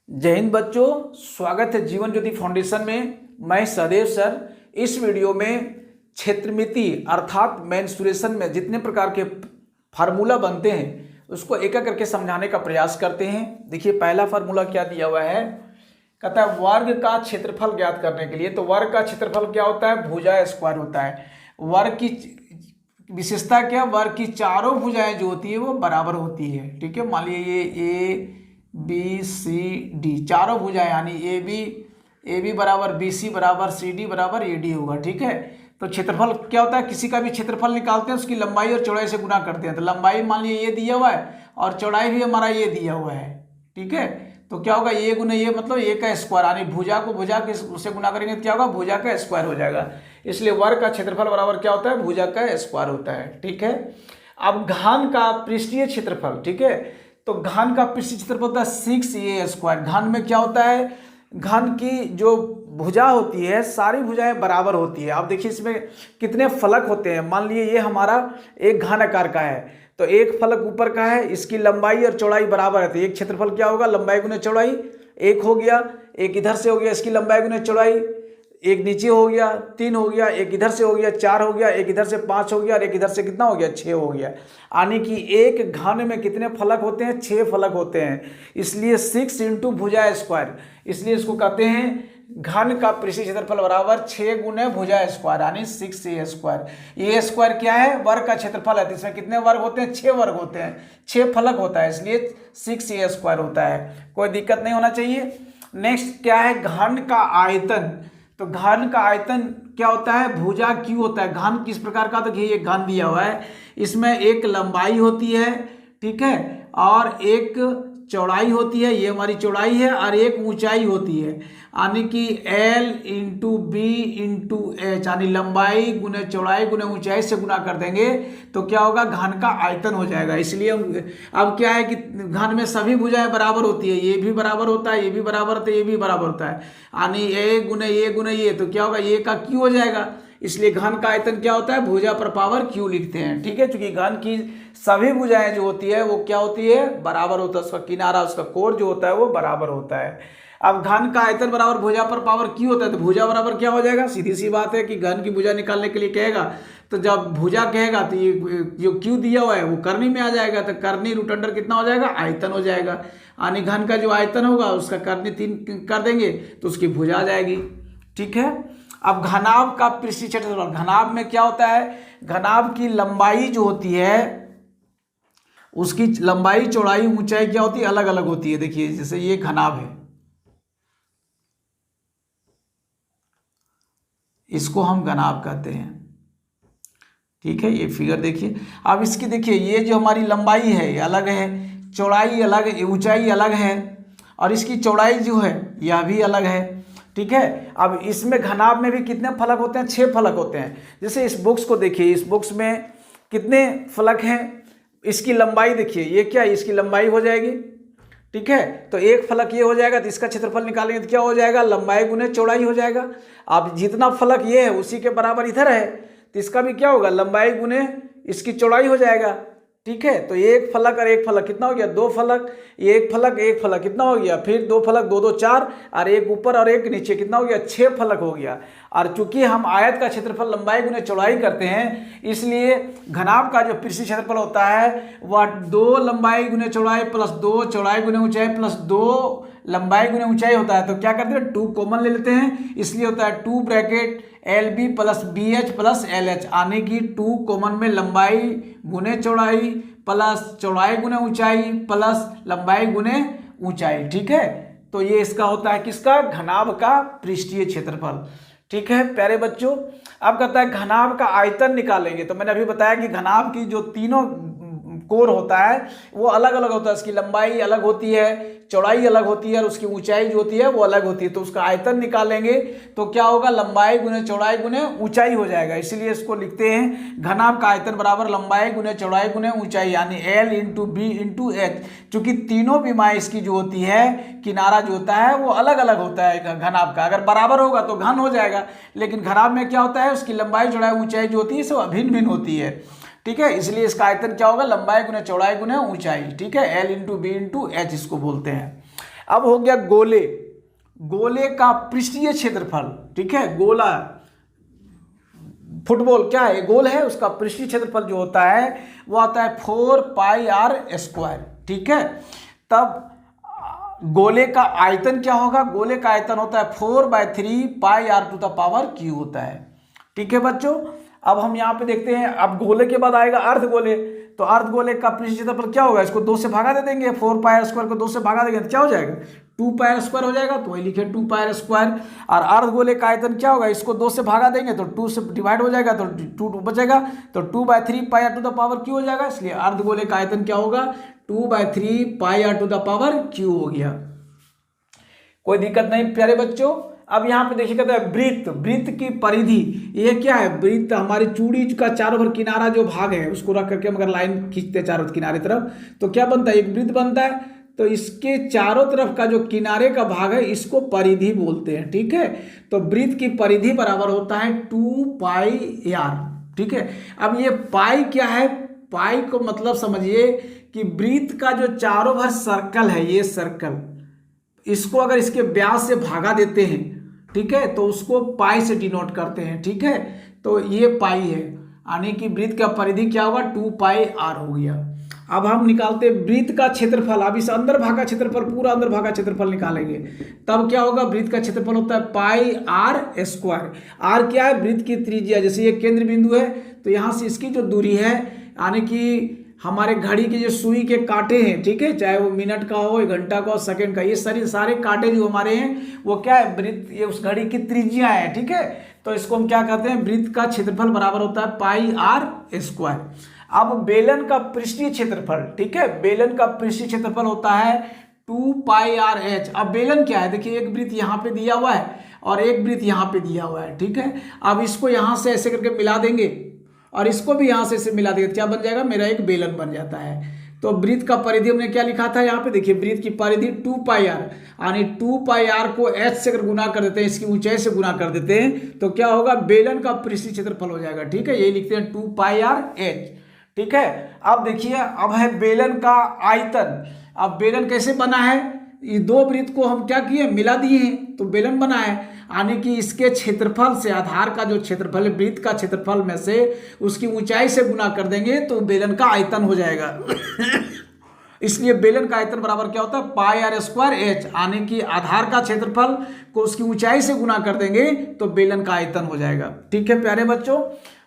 जय हिंद बच्चों, स्वागत है जीवन ज्योति फाउंडेशन में। मैं सदैव सर इस वीडियो में क्षेत्रमिति अर्थात मेंस्ट्रुएशन में जितने प्रकार के फार्मूला बनते हैं उसको एक एक करके समझाने का प्रयास करते हैं। देखिए पहला फार्मूला क्या दिया हुआ है, कहता है वर्ग का क्षेत्रफल ज्ञात करने के लिए। तो वर्ग का क्षेत्रफल क्या होता है, भुजा स्क्वायर होता है। वर्ग की विशेषता क्या, वर्ग की चारों भुजाएं जो होती है वो बराबर होती है। ठीक है, मान लीजिए ये बी सी डी चारों भुजाएं यानी ए बी बराबर बी सी बराबर सी डी बराबर ए डी होगा। ठीक है, तो क्षेत्रफल क्या होता है, किसी का भी क्षेत्रफल निकालते हैं उसकी लंबाई और चौड़ाई से गुना करते हैं। तो लंबाई मान लीजिए ये दिया हुआ है और चौड़ाई भी हमारा ये दिया हुआ है। ठीक है, तो क्या होगा, ये गुना ये मतलब ए का स्क्वायर, यानी भुजा को भुजा के उससे गुना करेंगे तो क्या होगा, भुजा का स्क्वायर हो जाएगा। इसलिए वर्ग का क्षेत्रफल बराबर क्या होता है, भुजा का स्क्वायर होता है। ठीक है, अब घन का पृष्ठीय क्षेत्रफल, ठीक है, तो घन का पृष्ठीय क्षेत्रफल होता है 6a स्क्वायर। घन में क्या होता है, घन की जो भुजा होती है सारी भुजाएं बराबर होती है। अब देखिए इसमें कितने फलक होते हैं। मान लीजिए ये हमारा एक घन आकार का है, तो एक फलक ऊपर का है, इसकी लंबाई और चौड़ाई बराबर है, तो एक क्षेत्रफल क्या होगा, लंबाई गुने चौड़ाई, एक हो गया, एक इधर से हो गया, इसकी लंबाई गुने चौड़ाई, एक नीचे हो गया 3 हो गया, एक इधर से हो गया 4 हो गया, एक इधर से 5 हो गया और एक इधर से कितना हो गया 6 हो गया। यानी कि एक घन में कितने फलक होते हैं, 6 फलक होते हैं। इसलिए 6 इंटू भुजा स्क्वायर, इसलिए इसको कहते हैं घन का पृष्ठीय क्षेत्रफल बराबर 6 गुने भुजा स्क्वायर यानी 6a स्क्वायर। ए स्क्वायर क्या है, वर्ग का क्षेत्रफल है, तो इसमें कितने वर्ग होते हैं, 6 वर्ग होते हैं, 6 फलक होता है, इसलिए 6a स्क्वायर होता है। कोई दिक्कत नहीं होना चाहिए। नेक्स्ट क्या है, घन का आयतन। तो घन का आयतन क्या होता है, भुजा क्यू होता है। घन किस प्रकार का, तो ये घन दिया हुआ है, इसमें एक लंबाई होती है, ठीक है, और एक चौड़ाई होती है, ये हमारी चौड़ाई है, और एक ऊंचाई होती है, यानी कि L into B into H, यानी लंबाई गुने चौड़ाई गुने ऊंचाई से गुना कर देंगे तो क्या होगा, घन का आयतन हो जाएगा। इसलिए अब क्या है कि घन में सभी भुजाएं बराबर होती है, ये भी बराबर होता है, ये भी बराबर होता है, ये भी बराबर होता है, यानी ए गुने ये, तो क्या होगा, ये का क्यू हो जाएगा। इसलिए घन का आयतन क्या होता है, भुजा पर पावर क्यू लिखते हैं। ठीक है, क्योंकि घन की सभी भुजाएं जो होती है वो क्या होती है, बराबर होता है, उसका किनारा उसका कोण जो होता है वो बराबर होता है। अब घन का आयतन बराबर भुजा पर पावर क्यू होता है, तो भुजा बराबर क्या हो जाएगा, सीधी सी बात है कि घन की भुजा निकालने के लिए कहेगा, तो जब भुजा कहेगा तो ये जो क्यू दिया हुआ है वो करनी में आ जाएगा, तो करनी रूट अंडर कितना हो जाएगा, आयतन हो जाएगा, यानी घन का जो आयतन होगा उसका करनी 3 कर देंगे तो उसकी भुजा आ जाएगी। ठीक है, अब घनाभ का पृष्ठीय क्षेत्रफल, घनाभ में क्या होता है, घनाभ की लंबाई जो होती है उसकी लंबाई चौड़ाई ऊंचाई क्या होती है, अलग अलग होती है। देखिए जैसे ये घनाभ है, इसको हम घनाभ कहते हैं। ठीक है, ये फिगर देखिए। अब इसकी देखिए ये जो हमारी लंबाई है ये अलग है, चौड़ाई अलग है, ऊंचाई अलग है, और इसकी चौड़ाई जो है यह भी अलग है। ठीक है, अब इसमें घनाभ में भी कितने फलक होते हैं, 6 फलक होते हैं। जैसे इस बॉक्स को देखिए, इस बॉक्स में कितने फलक हैं, इसकी लंबाई देखिए, ये क्या है, इसकी लंबाई हो जाएगी। ठीक है, तो एक फलक ये हो जाएगा, तो इसका क्षेत्रफल निकालेंगे तो क्या हो जाएगा, लंबाई गुने चौड़ाई हो जाएगा। अब जितना फलक ये है उसी के बराबर इधर है, तो इसका भी क्या होगा, लंबाई गुने इसकी चौड़ाई हो जाएगा। ठीक है, तो एक फलक और एक फलक कितना हो गया, 2 फलक, एक फलक कितना हो गया, फिर 2 फलक 2 2 4, और एक ऊपर और एक नीचे कितना हो गया, 6 फलक हो गया। और चूंकि हम आयत का क्षेत्रफल लंबाई गुने चौड़ाई करते हैं, इसलिए घनाभ का जो पृष्ठीय क्षेत्रफल होता है वह 2 लंबाई गुने चौड़ाई प्लस 2 चौड़ाई गुने ऊंचाई प्लस 2 लंबाई गुने ऊंचाई होता है। तो क्या करते हैं, 2 कॉमन ले लेते हैं, इसलिए होता है 2 bracket LB plus BH plus LH, आने की 2 कॉमन में लंबाई गुने चौड़ाई प्लस चौड़ाई गुने ऊंचाई प्लस लंबाई गुने ऊंचाई। ठीक है, तो ये इसका होता है किसका, घनाभ का पृष्ठीय क्षेत्रफल। ठीक है प्यारे बच्चों, अब कहता है घनाभ का आयतन निकालेंगे। तो मैंने अभी बताया कि घनाभ की जो तीनों कोर होता है वो अलग अलग होता है, उसकी लंबाई अलग होती है, चौड़ाई अलग होती है, और उसकी ऊंचाई जो होती है वो अलग होती है। तो उसका आयतन निकालेंगे तो क्या होगा, लंबाई गुने चौड़ाई गुने ऊंचाई हो जाएगा। इसीलिए इसको लिखते हैं घनाभ का आयतन बराबर लंबाई गुने चौड़ाई गुने ऊंचाई, यानी L into B into H. चूंकि तीनों विमाएं इसकी जो होती है, किनारा जो होता है वो अलग अलग होता है घनाभ का। अगर बराबर होगा तो घन हो जाएगा, लेकिन घनाभ में क्या होता है, उसकी लंबाई चौड़ाई ऊंचाई जो होती है सब भिन्न भिन्न होती है। ठीक है, इसलिए इसका आयतन क्या होगा, लंबाई गुने चौड़ाई गुने ऊंचाई। ठीक है, L into B into H इसको बोलते हैं। अब हो गया गोले, गोले का पृष्ठीय क्षेत्रफल, ठीक है, गोला फुटबॉल क्या है, गोल है, उसका पृष्ठीय क्षेत्रफल जो होता है वो आता है 4πr², ठीक है। तब गोले का आयतन क्या होगा, गोले का आयतन होता है 4/3πr⁴ होता है, ठीक है बच्चों। अब हम यहाँ पे देखते हैं, अब गोले के बाद आएगा अर्धगोले, तो अर्धगोले का पृष्ठीय क्षेत्रफल क्या होगा, इसको 2 से भागा दे देंगे, 4πr² को 2 से भागा देंगे तो क्या हो जाएगा, 2πr² हो जाएगा, तो वही लिखे 2πr²। और अर्धगोले का आयतन क्या होगा, इसको 2 से भागा देंगे तो 2 से डिवाइड हो जाएगा, तो 2 बचेगा, तो 2/3πr⁴ हो जाएगा, इसलिए अर्धगोले का आयतन क्या होगा, 2/3πr⁴ हो गया। कोई दिक्कत नहीं प्यारे बच्चों। अब यहाँ पे देखिए कहता है वृत्त, वृत्त की परिधि, ये क्या है, वृत्त हमारी चूड़ी का चारों भर किनारा जो भाग है उसको रख करके मगर लाइन खींचते हैं चारों किनारे तरफ, तो क्या बनता है, एक वृत्त बनता है। तो इसके चारों तरफ का जो किनारे का भाग है इसको परिधि बोलते हैं, ठीक है। तो वृत्त की परिधि बराबर होता है 2πr, ठीक है। अब ये पाई क्या है, पाई को मतलब समझिए कि वृत्त का जो चारों भर सर्कल है, ये सर्कल, इसको अगर इसके व्यास से भागा देते हैं, ठीक है, तो उसको पाई से डिनोट करते हैं, ठीक है। तो ये पाई है, यानी कि वृत्त का परिधि क्या होगा, 2πr हो गया। अब हम निकालते हैं वृत्त का क्षेत्रफल, अब इस अंदर भागा क्षेत्रफल, पूरा अंदर भागा क्षेत्रफल निकालेंगे, तब क्या होगा, वृत्त का क्षेत्रफल होता है πr²। r क्या है, वृत्त की त्रिज्या, जैसे ये केंद्र बिंदु है तो यहाँ से इसकी जो दूरी है, यानी कि हमारे घड़ी के जो सुई के कांटे हैं, ठीक है, चाहे वो मिनट का हो, घंटा का हो, सेकंड का, ये सारे कांटे जो हमारे हैं वो क्या है, वृत्त, ये उस घड़ी की त्रिज्या है, ठीक है। तो इसको हम क्या कहते हैं, वृत्त का क्षेत्रफल बराबर होता है πr²। अब बेलन का पृष्ठीय क्षेत्रफल, ठीक है, बेलन का पृष्ठीय क्षेत्रफल होता है 2πrh। अब बेलन क्या है, देखिए एक वृत्त यहाँ पे दिया हुआ है और एक वृत्त यहाँ पे दिया हुआ है, ठीक है। अब इसको यहाँ से ऐसे करके मिला देंगे और इसको भी यहाँ से ऐसे मिला देंगे, क्या बन जाएगा, मेरा एक बेलन बन जाता है। तो वृत्त का परिधि हमने क्या लिखा था, यहाँ पे देखिए वृत्त की परिधि 2πr, यानी 2πr को h से अगर गुना कर देते हैं, इसकी ऊंचाई से गुना कर देते हैं, तो क्या होगा, बेलन का पृष्ठीय क्षेत्रफल हो जाएगा, ठीक है। यही लिखते हैं 2πrh, ठीक है। अब देखिए, अब है बेलन का आयतन। अब बेलन कैसे बना है, ये दो वृत्त को हम क्या किए, मिला दिए हैं तो बेलन बना है, यानी कि इसके क्षेत्रफल से, आधार का जो क्षेत्रफल है वृत्त का क्षेत्रफल में से उसकी ऊंचाई से गुना कर देंगे तो बेलन का आयतन हो जाएगा। इसलिए बेलन का आयतन बराबर क्या होता है, πr²h, यानी कि आधार का क्षेत्रफल को उसकी ऊंचाई से गुना कर देंगे तो बेलन का आयतन हो जाएगा, ठीक है प्यारे बच्चों।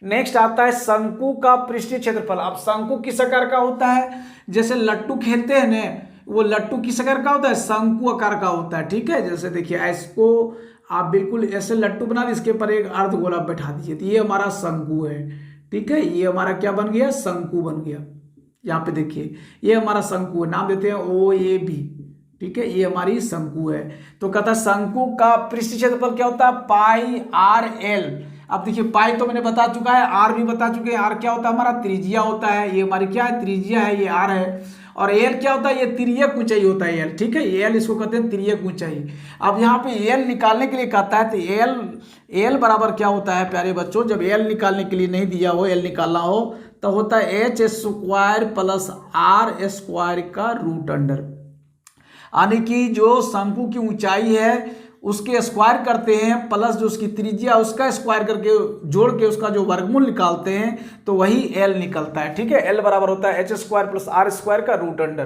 नेक्स्ट आता है शंकु का पृष्ठीय क्षेत्रफल। अब शंकु किस आकार का होता है, जैसे लट्टू खेलते हैं ना, वो लट्टू किस आकार का होता है, शंकु आकार का होता है, ठीक है। जैसे देखिए, इसको आप बिल्कुल ऐसे लट्टू बना दीजिए, इसके ऊपर एक अर्धगोला बैठा दीजिए, तो ये हमारा शंकु है, ठीक है। ये हमारा क्या बन गया, शंकु बन गया। यहाँ पे देखिए ये हमारा शंकु है, नाम देते हैं OAB, ठीक है, ये हमारी शंकु है। तो कहता है शंकु का पृष्ठीय क्षेत्रफल क्या होता है, πrl। अब देखिए पाई तो मैंने बता चुका है, आर भी बता चुके हैं। आर क्या होता है, हमारा त्रिज्या होता है, ये हमारी क्या है, त्रिज्या है, ये आर है। और एल क्या होता है, ये तिर्यक ऊंचाई होता है एल, ठीक है, एल इसको कहते हैं तिर्यक ऊंचाई। अब यहाँ पे एल निकालने के लिए कहता है, तो एल बराबर क्या होता है प्यारे बच्चों, जब एल निकालने के लिए नहीं दिया हो, एल निकालना हो तो होता है h² + r² का रूट अंडर, यानी कि जो शंकु की ऊंचाई है उसके स्क्वायर करते हैं प्लस जो उसकी त्रिज्या उसका स्क्वायर करके जोड़ के उसका जो वर्गमूल निकालते हैं तो वही एल निकलता है, ठीक है। एल बराबर होता है h² + r² का रूट अंडर,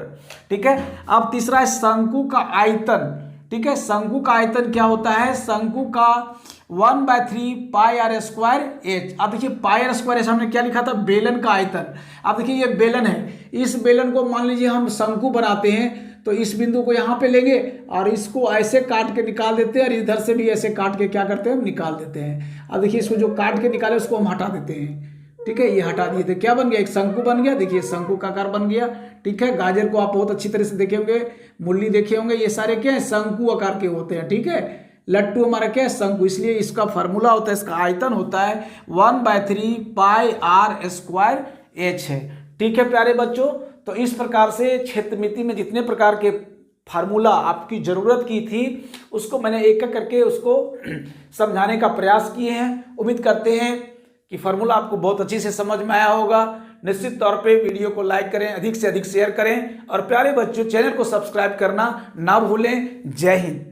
ठीक है। अब तीसरा है शंकु का आयतन, ठीक है। शंकु का आयतन क्या होता है, शंकु का 1/3πr²h। अब देखिए πr²h हमने क्या लिखा था, बेलन का आयतन। अब देखिए ये बेलन है, इस बेलन को मान लीजिए हम शंकु बनाते हैं, तो इस बिंदु को यहाँ पे लेंगे और इसको ऐसे काट के निकाल देते हैं और इधर से भी ऐसे काट के क्या करते हैं, हम निकाल देते हैं। अब देखिए इसको जो काट के निकाले उसको हम हटा देते हैं, ठीक है, ये हटा दिए थे, क्या बन गया, एक शंकु बन गया। देखिए शंकु का आकार बन गया, ठीक है। गाजर को आप बहुत अच्छी तरह से देखे होंगे, मूली देखे होंगे, ये सारे क्या है, शंकु आकार के होते हैं, ठीक है। लट्टू हमारा क्या है, शंकु, इसलिए इसका फार्मूला होता है, इसका आयतन होता है 1/3πr² है, ठीक है प्यारे बच्चों। तो इस प्रकार से क्षेत्रमिति में जितने प्रकार के फार्मूला आपकी ज़रूरत की थी उसको मैंने एक एक करके उसको समझाने का प्रयास किए हैं। उम्मीद करते हैं कि फार्मूला आपको बहुत अच्छी से समझ में आया होगा, निश्चित तौर पे वीडियो को लाइक करें, अधिक से अधिक शेयर करें और प्यारे बच्चों चैनल को सब्सक्राइब करना ना भूलें। जय हिंद।